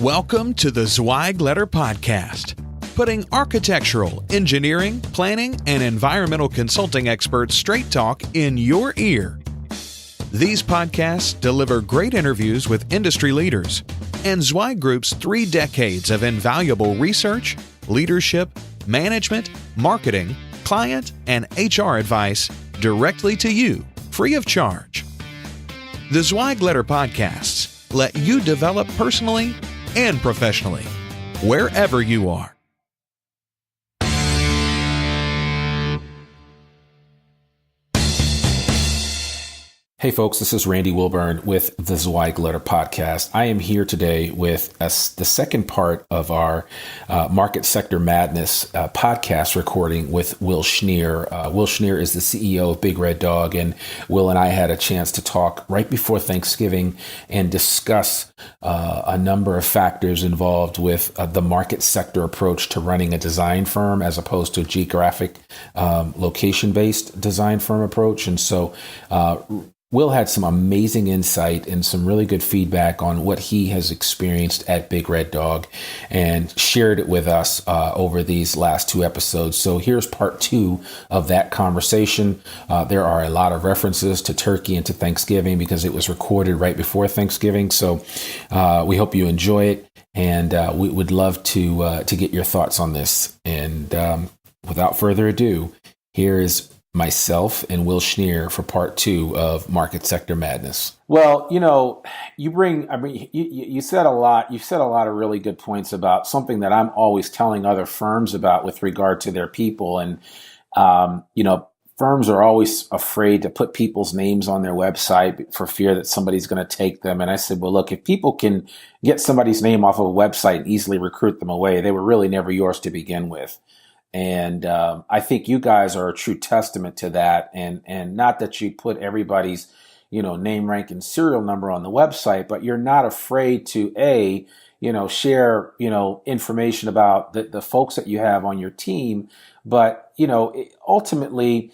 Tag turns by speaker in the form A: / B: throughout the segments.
A: Welcome to the Zweig Letter Podcast, putting architectural, engineering, planning, and environmental consulting experts straight talk in your ear. These podcasts deliver great interviews with industry leaders and Zweig Group's 3 decades of invaluable research, leadership, management, marketing, client, and HR advice directly to you, free of charge. The Zweig Letter Podcasts let you develop personally and professionally, wherever you are.
B: Hey folks, this is Randy Wilburn with the Zweig Letter Podcast. I am here today with the second part of our Market Sector Madness podcast recording with Will Schnier. Will Schnier is the CEO of Big Red Dog, and Will and I had a chance to talk right before Thanksgiving and discuss a number of factors involved with the market sector approach to running a design firm as opposed to a geographic location-based design firm approach. And so Will had some amazing insight and some really good feedback on what he has experienced at Big Red Dog and shared it with us over these last 2 episodes. So here's part 2 of that conversation. There are a lot of references to Turkey and to Thanksgiving because it was recorded right before Thanksgiving. So we hope you enjoy it, and we would love to get your thoughts on this. And without further ado, here is myself and Will Schnier for part 2 of Market Sector Madness. Well, you said a lot of really good points about something that I'm always telling other firms about with regard to their people. And, firms are always afraid to put people's names on their website for fear that somebody's going to take them. And I said, well, look, if people can get somebody's name off of a website and easily recruit them away, they were really never yours to begin with. And I think you guys are a true testament to that. And not that you put everybody's, name, rank, and serial number on the website, but you're not afraid to share, information about the folks that you have on your team. But, ultimately,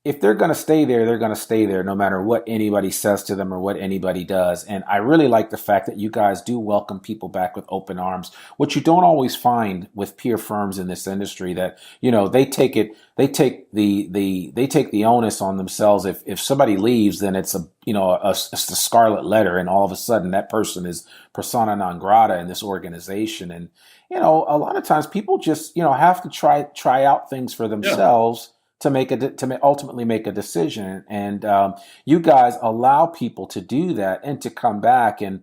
B: if they're going to stay there, they're going to stay there no matter what anybody says to them or what anybody does. And I really like the fact that you guys do welcome people back with open arms, which you don't always find with peer firms in this industry, that, they take the onus on themselves. If somebody leaves, then it's it's the scarlet letter, and all of a sudden that person is persona non grata in this organization. And, a lot of times people just, have to try out things for themselves. Yeah. To ultimately make a decision. And you guys allow people to do that and to come back. And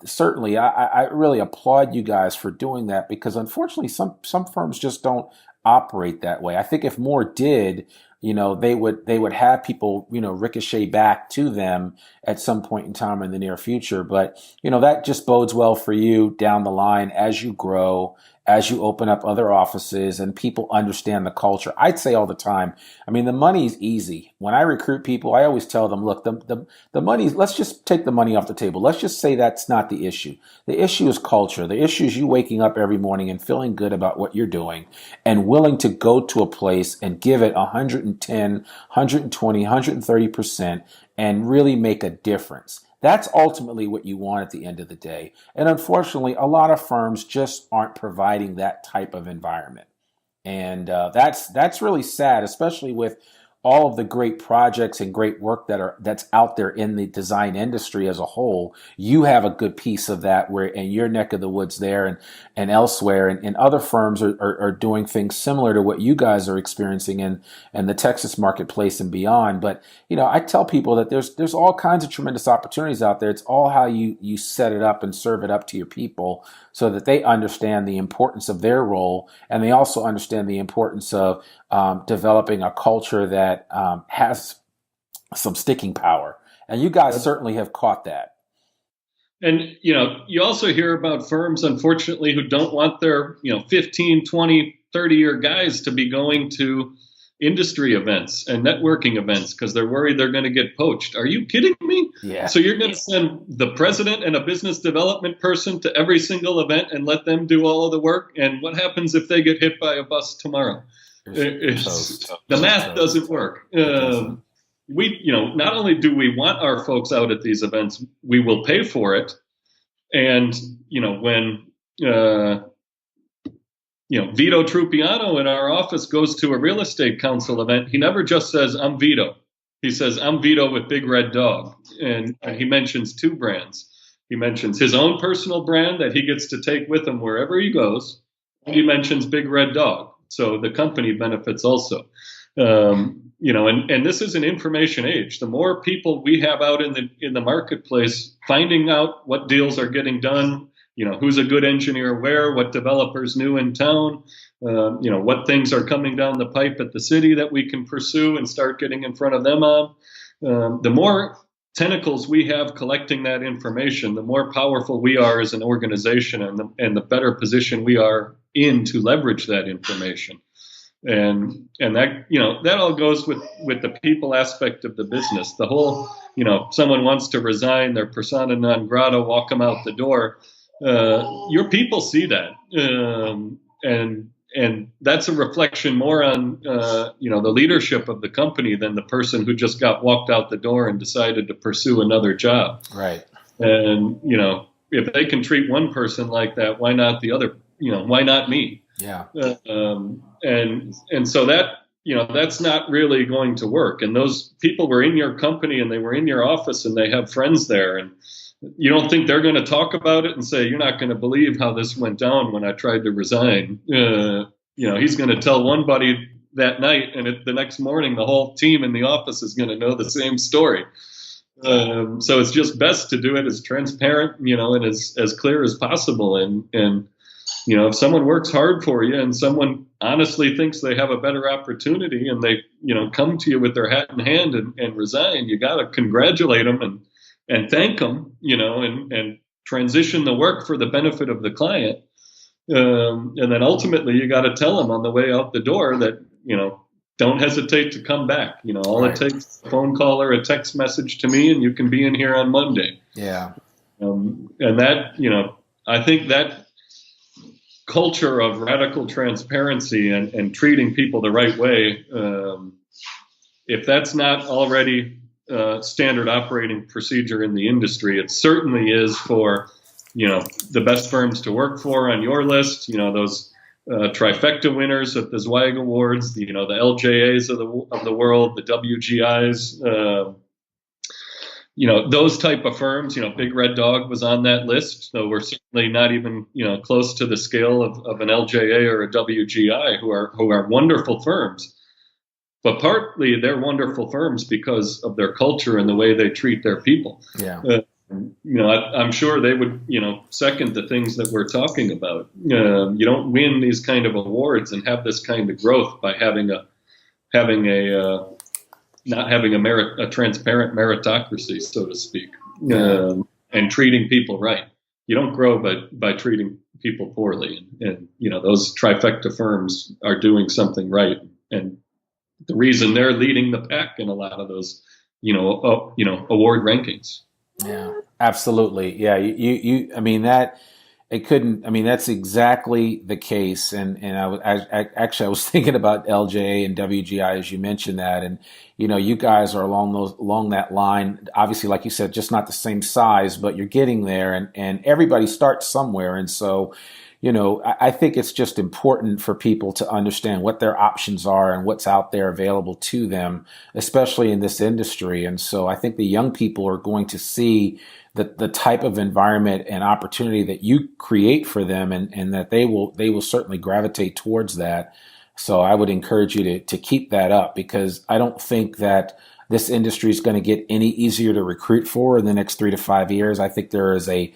B: certainly I really applaud you guys for doing that, because unfortunately some firms just don't operate that way. I think if more did, they would have people, ricochet back to them at some point in time in the near future. But, that just bodes well for you down the line as you grow, as you open up other offices and people understand the culture. I'd say all the time, the money's easy. When I recruit people, I always tell them, look, the money, let's just take the money off the table. Let's just say that's not the issue. The issue is culture. The issue is you waking up every morning and feeling good about what you're doing and willing to go to a place and give it 110, 120, 130% and really make a difference. That's ultimately what you want at the end of the day. And unfortunately, a lot of firms just aren't providing that type of environment. And that's really sad, especially with all of the great projects and great work that's out there in the design industry as a whole. You have a good piece of that where in your neck of the woods there and elsewhere, and other firms are doing things similar to what you guys are experiencing in the Texas marketplace and beyond. But I tell people that there's all kinds of tremendous opportunities out there. It's all how you set it up and serve it up to your people so that they understand the importance of their role, and they also understand the importance of developing a culture that has some sticking power. And you guys certainly have caught that.
C: And, you also hear about firms, unfortunately, who don't want their, 15, 20, 30-year guys to be going to industry events and networking events because they're worried they're going to get poached. Are you kidding me?
B: Yeah.
C: So you're going to send the president and a business development person to every single event and let them do all of the work? And what happens if they get hit by a bus tomorrow? The math doesn't work. We, not only do we want our folks out at these events, we will pay for it. And, when, Vito Trupiano in our office goes to a real estate council event, he never just says, I'm Vito. He says, I'm Vito with Big Red Dog. And he mentions two brands. He mentions his own personal brand that he gets to take with him wherever he goes. And he mentions Big Red Dog. So the company benefits also. And this is an information age. The more people we have out in the marketplace finding out what deals are getting done, who's a good engineer where, what developers new in town, what things are coming down the pipe at the city that we can pursue and start getting in front of them on. The more tentacles we have collecting that information, the more powerful we are as an organization, and the better position we are in to leverage that information. And that, that all goes with the people aspect of the business. The whole, someone wants to resign, their persona non grata, walk them out the door. Your people see that. And that's a reflection more on, the leadership of the company than the person who just got walked out the door and decided to pursue another job.
B: Right.
C: And, if they can treat one person like that, why not the other? Why not me?
B: Yeah.
C: And so that, that's not really going to work. And those people were in your company and they were in your office and they have friends there. And you don't think they're going to talk about it and say, you're not going to believe how this went down when I tried to resign. He's going to tell one buddy that night, and the next morning, the whole team in the office is going to know the same story. So it's just best to do it as transparent, and as clear as possible. And if someone works hard for you and someone honestly thinks they have a better opportunity and they, come to you with their hat in hand and resign, you got to congratulate them and thank them, and transition the work for the benefit of the client. And then ultimately you got to tell them on the way out the door that, don't hesitate to come back. All
B: Right.
C: It takes is a phone call or a text message to me and you can be in here on Monday.
B: Yeah.
C: And that, I think that culture of radical transparency and treating people the right way, if that's not already standard operating procedure in the industry, it certainly is for, the best firms to work for on your list, those trifecta winners at the Zweig Awards, the LJAs of the world, the WGIs, those type of firms. Big Red Dog was on that list, so we're certainly not even, close to the scale of an LJA or a WGI, who are wonderful firms. But partly they're wonderful firms because of their culture and the way they treat their people.
B: Yeah.
C: I'm sure they would, second the things that we're talking about. You don't win these kind of awards and have this kind of growth by not having a transparent meritocracy, so to speak, and treating people right. You don't grow by treating people poorly. And those trifecta firms are doing something right. And the reason they're leading the pack in a lot of those, award rankings.
B: Yeah, absolutely. Yeah. That's exactly the case. And I was thinking about LJA and WGI as you mentioned that. And, you guys are along that line, obviously, like you said, just not the same size, but you're getting there, and everybody starts somewhere. And so, I think it's just important for people to understand what their options are and what's out there available to them, especially in this industry. And so I think the young people are going to see the type of environment and opportunity that you create for them, and that they will certainly gravitate towards that. So I would encourage you to keep that up, because I don't think that this industry is going to get any easier to recruit for in the next 3 to 5 years. I think there is a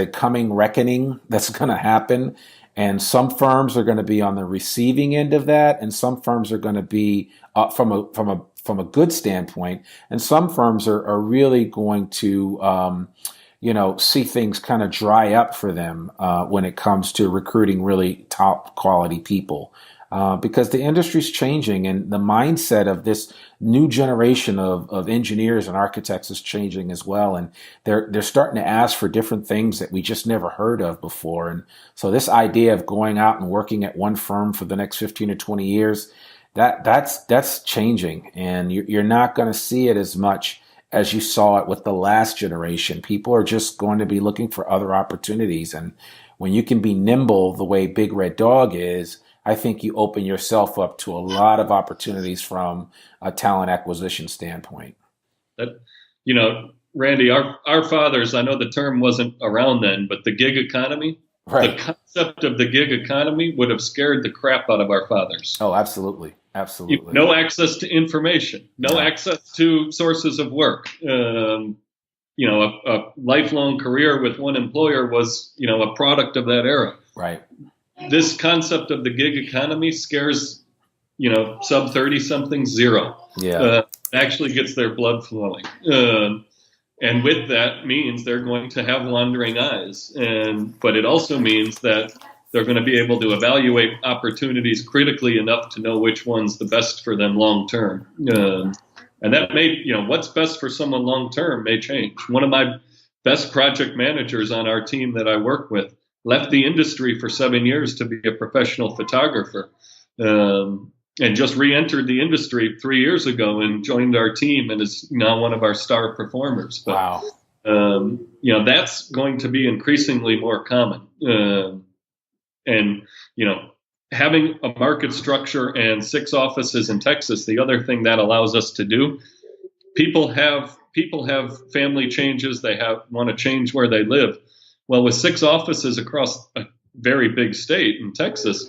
B: coming reckoning that's going to happen, and some firms are going to be on the receiving end of that, and some firms are going to be from a good standpoint, and some firms are really going to see things kind of dry up for them when it comes to recruiting really top quality people. Because the industry's changing, and the mindset of this new generation of engineers and architects is changing as well. And they're starting to ask for different things that we just never heard of before. And so this idea of going out and working at one firm for the next 15 or 20 years, that's changing. And you're not going to see it as much as you saw it with the last generation. People are just going to be looking for other opportunities. And when you can be nimble the way Big Red Dog is, I think you open yourself up to a lot of opportunities from a talent acquisition standpoint.
C: That, Randy, our fathers, I know the term wasn't around then, but the gig economy,
B: right.
C: The concept of the gig economy would have scared the crap out of our fathers.
B: Oh, absolutely. Absolutely.
C: No access to information, no access to sources of work. A lifelong career with one employer was, a product of that era.
B: Right.
C: This concept of the gig economy scares, sub 30 something zero.
B: Yeah.
C: Actually gets their blood flowing. And with that means they're going to have wandering eyes. But it also means that they're going to be able to evaluate opportunities critically enough to know which one's the best for them long term. And that may, what's best for someone long term may change. One of my best project managers on our team that I work with left the industry for 7 years to be a professional photographer, and just re-entered the industry 3 years ago and joined our team and is now one of our star performers. But,
B: wow.
C: That's going to be increasingly more common. Having a market structure and 6 offices in Texas, the other thing that allows us to do, people have family changes. They want to change where they live. Well, with 6 offices across a very big state in Texas,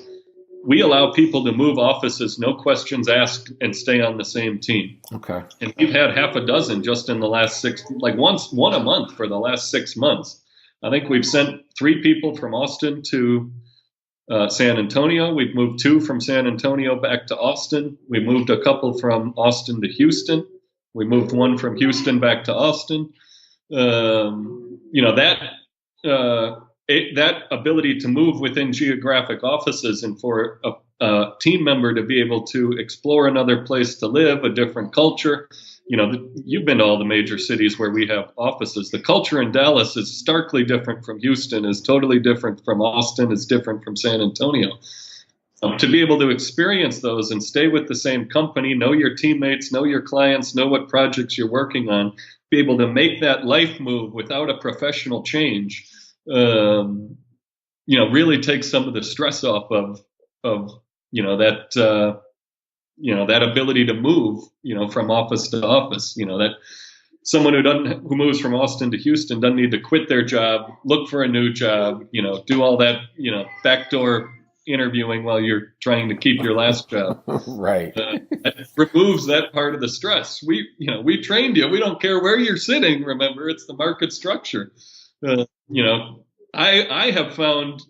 C: we allow people to move offices, no questions asked, and stay on the same team.
B: Okay.
C: And we've had half a dozen just in the last one a month for the last 6 months. I think we've sent 3 people from Austin to San Antonio. We've moved 2 from San Antonio back to Austin. We moved a couple from Austin to Houston. We moved 1 from Houston back to Austin. That ability to move within geographic offices and for a team member to be able to explore another place to live, a different culture. You've been to all the major cities where we have offices. The culture in Dallas is starkly different from Houston, is totally different from Austin, is different from San Antonio. To be able to experience those and stay with the same company, know your teammates, know your clients, know what projects you're working on, be able to make that life move without a professional change, really takes some of the stress off of that ability to move, from office to office. That someone who moves from Austin to Houston doesn't need to quit their job, look for a new job, do all that, backdoor interviewing while you're trying to keep your last job.
B: Right.
C: It removes that part of the stress. We trained you. We don't care where you're sitting. Remember, it's the market structure. I have found,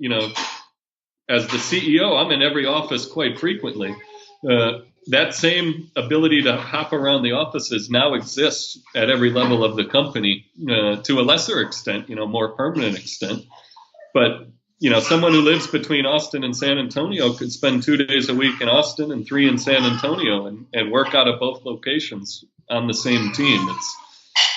C: as the CEO, I'm in every office quite frequently. That same ability to hop around the offices now exists at every level of the company, to a lesser extent, more permanent extent. But, someone who lives between Austin and San Antonio could spend 2 days a week in Austin and 3 in San Antonio and work out of both locations on the same team. It's,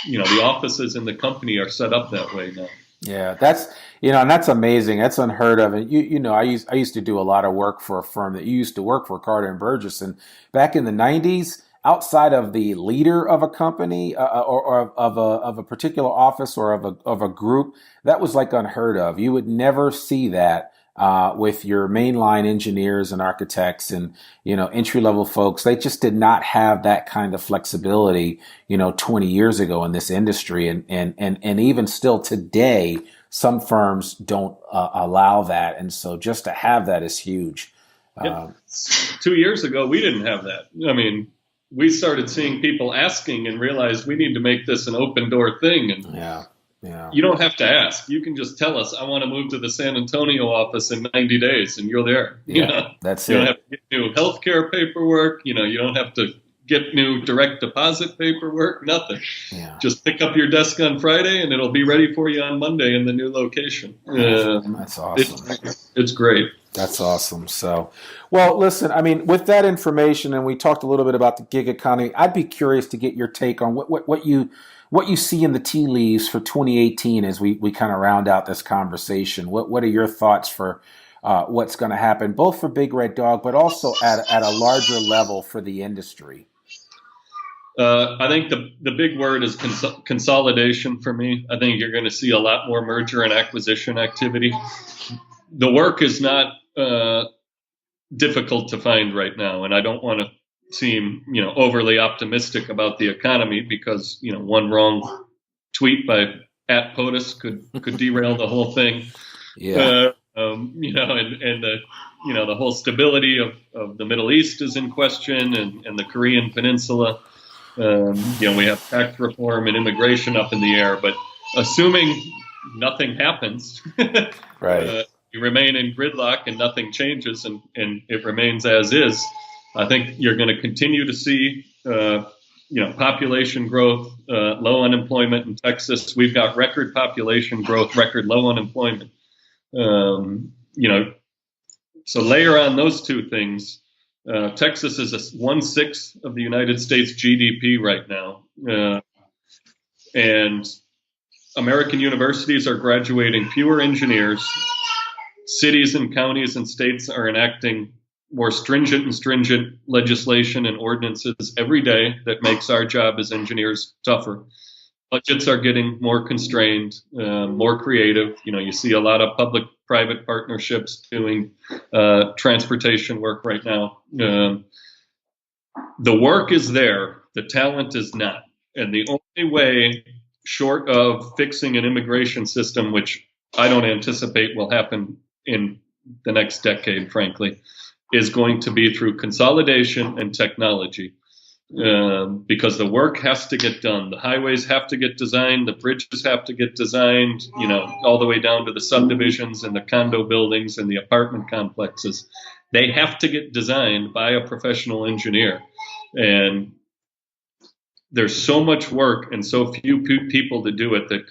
C: the offices in the company are set up that way now.
B: Yeah, that's and that's amazing. That's unheard of. And I used to do a lot of work for a firm that you used to work for, Carter and Burgess, and back in the 90s, outside of the leader of a company or of a particular office or of a group, that was like unheard of. You would never see that with your mainline engineers and architects and entry level folks. They just did not have that kind of flexibility 20 years ago in this industry, and even still today, some firms don't allow that, and so just to have that is huge.
C: 2 years ago, we didn't have that. I mean, we started seeing people asking and realized we need to make this an open door thing. And
B: yeah.
C: You don't have to ask. You can just tell us, I want to move to the San Antonio office in 90 days, and you're there.
B: Yeah, that's
C: you
B: it.
C: don't have to get new healthcare paperwork. You don't have to get new direct deposit paperwork, nothing.
B: Yeah.
C: Just pick up your desk on Friday, and it'll be ready for you on Monday in the new location.
B: That's awesome.
C: It's great.
B: That's awesome. So, well, listen, I mean, with that information, and we talked a little bit about the gig economy, I'd be curious to get your take on what you see in the tea leaves for 2018 as we kind of round out this conversation. What are your thoughts for what's going to happen, both for Big Red Dog, but also at a larger level for the industry?
C: I think the big word is consolidation for me. I think you're going to see a lot more merger and acquisition activity. The work is not difficult to find right now, and I don't want to seem overly optimistic about the economy because one wrong tweet by @POTUS could derail the whole thing.
B: Yeah.
C: And the whole stability of the Middle East is in question, and the Korean Peninsula. We have tax reform and immigration up in the air, but assuming nothing happens,
B: Right.
C: You remain in gridlock and nothing changes and it remains as is. I think you're going to continue to see, population growth, low unemployment in Texas. We've got record population growth, record low unemployment. So layer on those two things. Texas is 1/6 of the United States GDP right now. And American universities are graduating fewer engineers. Cities and counties and states are enacting more stringent legislation and ordinances every day that makes our job as engineers tougher. Budgets are getting more constrained, more creative. You see a lot of public-private partnerships doing transportation work right now. The work is there. The talent is not. And the only way, short of fixing an immigration system, which I don't anticipate will happen in the next decade, frankly, is going to be through consolidation and technology. Because the work has to get done. The highways have to get designed. The bridges have to get designed, all the way down to the subdivisions and the condo buildings and the apartment complexes. They have to get designed by a professional engineer. And there's so much work and so few people to do it that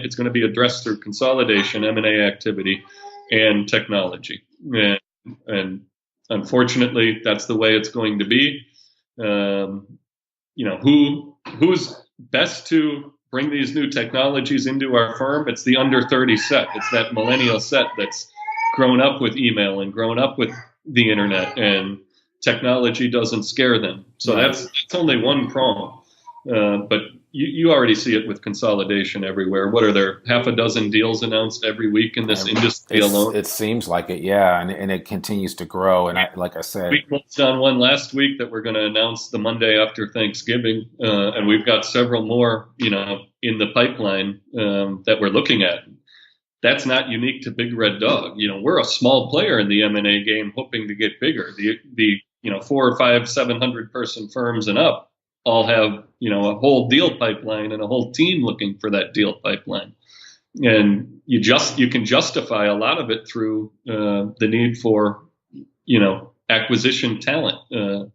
C: it's going to be addressed through consolidation, M&A activity, and technology. And unfortunately, that's the way it's going to be. Who's best to bring these new technologies into our firm? It's the under 30 set. It's that millennial set that's grown up with email and grown up with the internet, and technology doesn't scare them. So that's only one prong. But you already see it with consolidation everywhere. What are there? Half a dozen deals announced every week in this industry alone?
B: It seems like it, yeah, and it continues to grow. And like I said,
C: we closed on one last week that we're going to announce the Monday after Thanksgiving, and we've got several more, in the pipeline that we're looking at. That's not unique to Big Red Dog. We're a small player in the M&A game, hoping to get bigger. The 400 or 500, 700 person firms and up all have, a whole deal pipeline and a whole team looking for that deal pipeline. And you can justify a lot of it through the need for, acquisition talent. The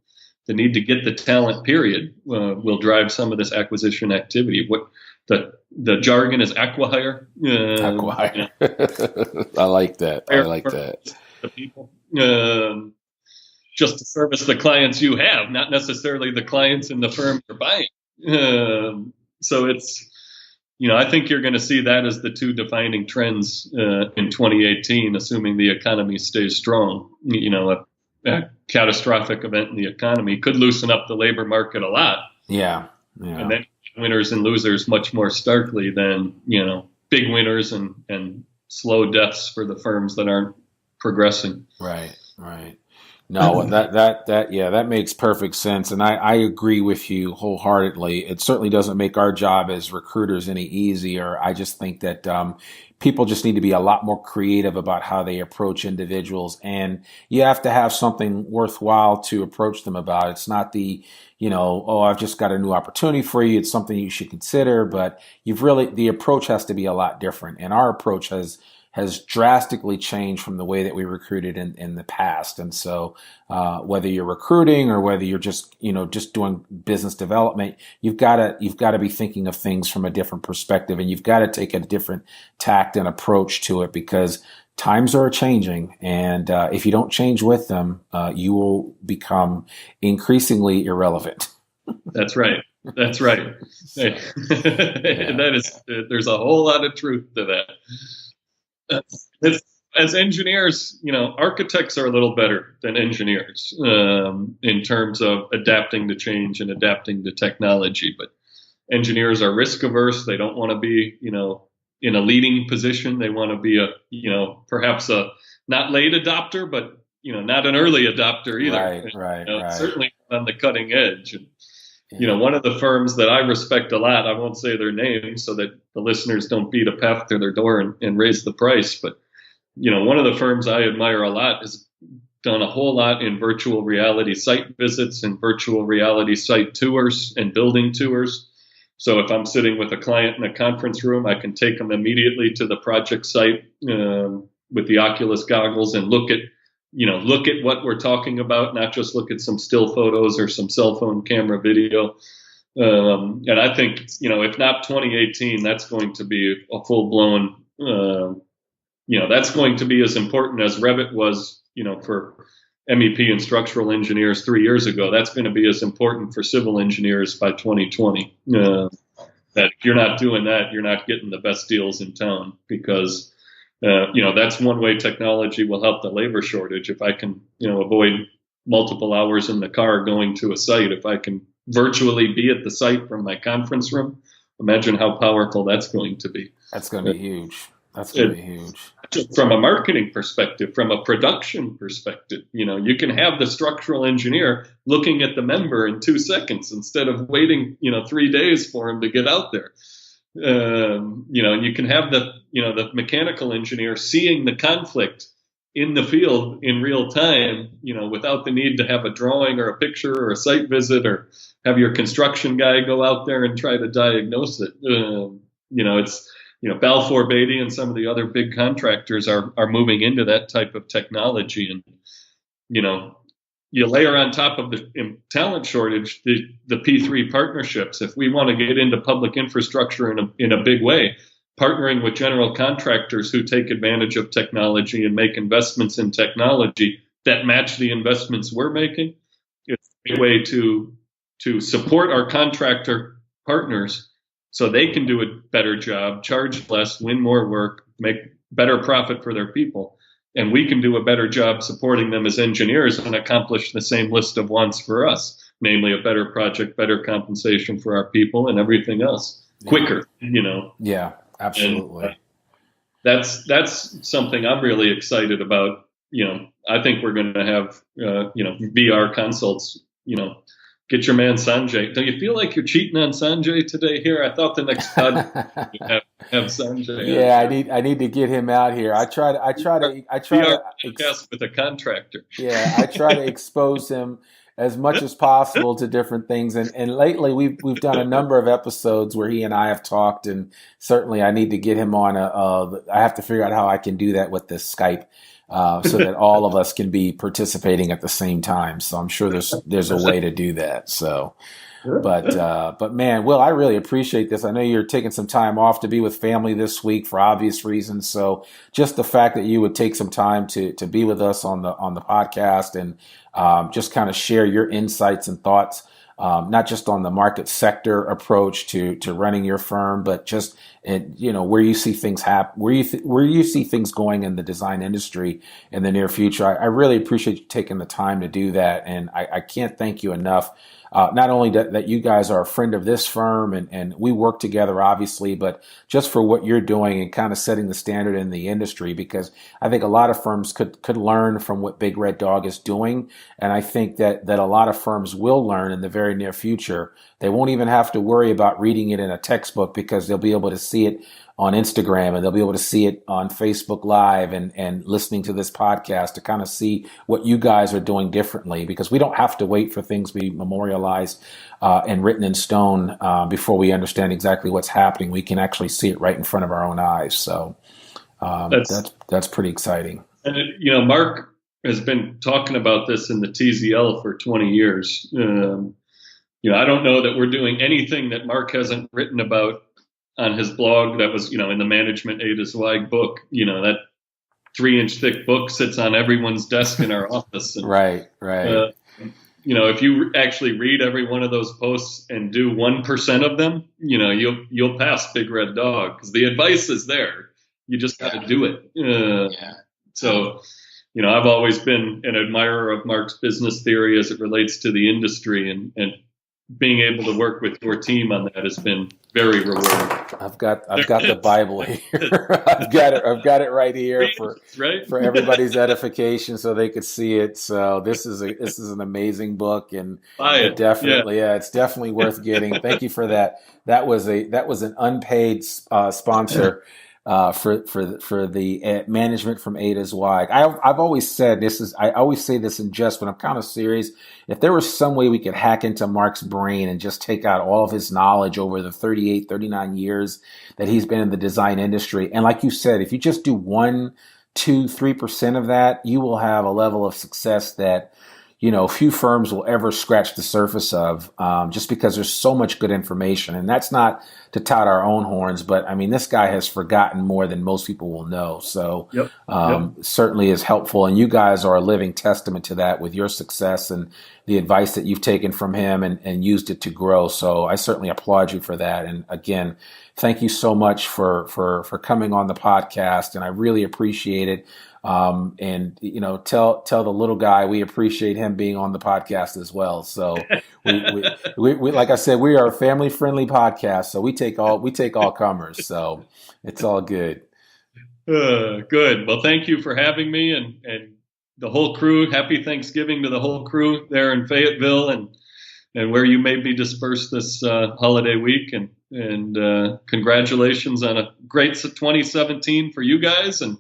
C: need to get the talent, period, will drive some of this acquisition activity. What the jargon is acqui-hire.
B: Acqui-hire. I like that.
C: The people. Just to service the clients you have, not necessarily the clients in the firm you're buying. So it's, I think you're going to see that as the two defining trends in 2018, assuming the economy stays strong. A catastrophic event in the economy could loosen up the labor market a lot.
B: Yeah.
C: And then winners and losers much more starkly than, big winners and slow deaths for the firms that aren't progressing.
B: Right. No, that makes perfect sense. And I agree with you wholeheartedly. It certainly doesn't make our job as recruiters any easier. I just think that people just need to be a lot more creative about how they approach individuals. And you have to have something worthwhile to approach them about. It's not I've just got a new opportunity for you. It's something you should consider. But the approach has to be a lot different. And our approach has drastically changed from the way that we recruited in the past. And so whether you're recruiting or whether you're just doing business development, you've got to be thinking of things from a different perspective, and you've got to take a different tact and approach to it, because times are changing. And if you don't change with them, you will become increasingly irrelevant.
C: That's right. That's right. Yeah. That is, there's a whole lot of truth to that. as engineers, architects are a little better than engineers in terms of adapting to change and adapting to technology. But engineers are risk averse. They don't want to be, in a leading position. They want to be perhaps a not late adopter, but, not an early adopter either.
B: Right.
C: Certainly on the cutting edge. And, one of the firms that I respect a lot, I won't say their name so that the listeners don't beat a path to their door and raise the price. But, one of the firms I admire a lot has done a whole lot in virtual reality site visits and virtual reality site tours and building tours. So if I'm sitting with a client in a conference room, I can take them immediately to the project site with the Oculus goggles and look at what we're talking about, not just look at some still photos or some cell phone camera video. And I think, if not 2018, that's going to be a full blown, that's going to be as important as Revit was, for MEP and structural engineers 3 years ago. That's going to be as important for civil engineers by 2020. That if you're not doing that, you're not getting the best deals in town because, that's one way technology will help the labor shortage. If I can, avoid multiple hours in the car going to a site, if I can virtually be at the site from my conference room, imagine how powerful that's going to be.
B: That's going to be huge. That's going to be huge.
C: From a marketing perspective, from a production perspective, you can have the structural engineer looking at the member in 2 seconds instead of waiting, 3 days for him to get out there. And you can have the mechanical engineer seeing the conflict in the field in real time, without the need to have a drawing or a picture or a site visit or have your construction guy go out there and try to diagnose it. It's, Balfour Beatty and some of the other big contractors are moving into that type of technology. And, you layer on top of the talent shortage, the P3 partnerships. If we want to get into public infrastructure in a big way, partnering with general contractors who take advantage of technology and make investments in technology that match the investments we're making, it's a way to support our contractor partners so they can do a better job, charge less, win more work, make better profit for their people. And we can do a better job supporting them as engineers and accomplish the same list of wants for us, namely a better project, better compensation for our people, and everything else quicker,
B: Yeah, absolutely.
C: And, that's something I'm really excited about. I think we're going to have, VR consults, get your man Sanjay. Don't you feel like you're cheating on Sanjay today here? I thought the next pod would have Sanjay.
B: Yeah, I need to get him out here. I try to
C: podcast with a contractor.
B: Yeah, I try to expose him as much as possible to different things. And lately we've done a number of episodes where he and I have talked, and certainly I need to get him on I have to figure out how I can do that with this Skype. So that all of us can be participating at the same time. So I'm sure there's a way to do that. So, but man, Will, I really appreciate this. I know you're taking some time off to be with family this week for obvious reasons. So just the fact that you would take some time to be with us on the podcast and just kind of share your insights and thoughts. Not just on the market sector approach to running your firm, but just where you see things where you see things going in the design industry in the near future. I really appreciate you taking the time to do that, and I can't thank you enough. Not only that you guys are a friend of this firm and we work together, obviously, but just for what you're doing and kind of setting the standard in the industry, because I think a lot of firms could learn from what Big Red Dog is doing. And I think that a lot of firms will learn in the very near future. They won't even have to worry about reading it in a textbook because they'll be able to see it on Instagram, and they'll be able to see it on Facebook Live and listening to this podcast to kind of see what you guys are doing differently, because we don't have to wait for things to be memorialized and written in stone before we understand exactly what's happening. We can actually see it right in front of our own eyes. So that's pretty exciting.
C: And, Mark has been talking about this in the TZL for 20 years. I don't know that we're doing anything that Mark hasn't written about on his blog that was, in the Management A to Zweig book. That 3-inch thick book sits on everyone's desk in our office. And,
B: right.
C: If you actually read every one of those posts and do 1% of them, you'll pass Big Red Dog because the advice is there. You just got to do it. So, I've always been an admirer of Mark's business theory as it relates to the industry, and being able to work with your team on that has been very rewarding.
B: I've got the Bible here. I've got it right here for everybody's edification, so they could see it. So this is an amazing book, and it's definitely worth getting. Thank you for that. That was an unpaid sponsor. For the management from A to Zweig. I've always said I always say this in jest, but I'm kind of serious. If there was some way we could hack into Mark's brain and just take out all of his knowledge over the 38, 39 years that he's been in the design industry, and like you said, if you just do 1, 2, 3% of that, you will have a level of success that few firms will ever scratch the surface of, just because there's so much good information. And that's not to tout our own horns, but I mean, this guy has forgotten more than most people will know. So certainly is helpful. And you guys are a living testament to that with your success and the advice that you've taken from him and used it to grow. So I certainly applaud you for that. And again, thank you so much for coming on the podcast. And I really appreciate it. And tell the little guy we appreciate him being on the podcast as well. So we like I said, we are a family friendly podcast, so we take all comers. So it's all good.
C: Good. Well, thank you for having me and the whole crew. Happy Thanksgiving to the whole crew there in Fayetteville and where you may be dispersed this holiday week. And congratulations on a great 2017 for you guys. And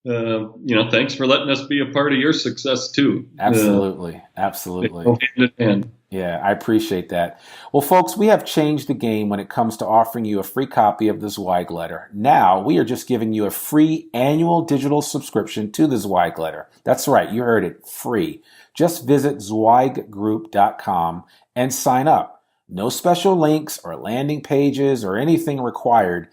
C: thanks for letting us be a part of your success too.
B: Absolutely.
C: Hand in hand.
B: Yeah, I appreciate that. Well, folks, we have changed the game when it comes to offering you a free copy of the Zweig Letter. Now, we are just giving you a free annual digital subscription to the Zweig Letter. That's right, you heard it, free. Just visit zweiggroup.com and sign up. No special links or landing pages or anything required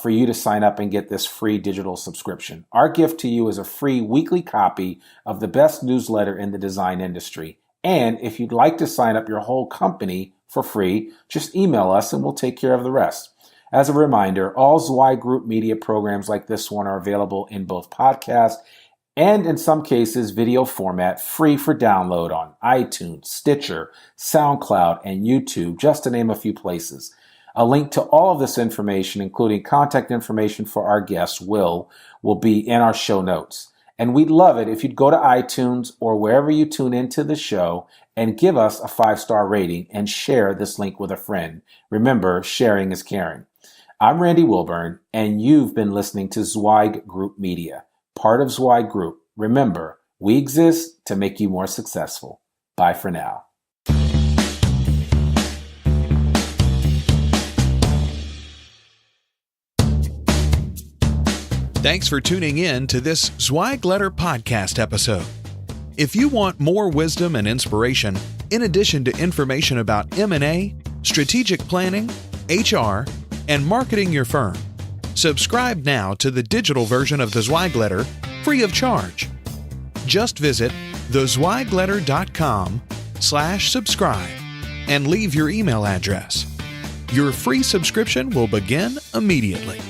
B: for you to sign up and get this free digital subscription. Our gift to you is a free weekly copy of the best newsletter in the design industry. And if you'd like to sign up your whole company for free, just email us and we'll take care of the rest. As a reminder, all Zweig Group media programs like this one are available in both podcast and in some cases video format, free for download on iTunes, Stitcher, SoundCloud, and YouTube, just to name a few places. A link to all of this information, including contact information for our guest, Will be in our show notes. And we'd love it if you'd go to iTunes or wherever you tune into the show and give us a 5-star rating and share this link with a friend. Remember, sharing is caring. I'm Randy Wilburn, and you've been listening to Zweig Group Media, part of Zweig Group. Remember, we exist to make you more successful. Bye for now.
A: Thanks for tuning in to this Zweig Letter Podcast episode. If you want more wisdom and inspiration, in addition to information about M&A, strategic planning, HR, and marketing your firm, subscribe now to the digital version of the Zweig Letter free of charge. Just visit thezweigletter.com/subscribe and leave your email address. Your free subscription will begin immediately.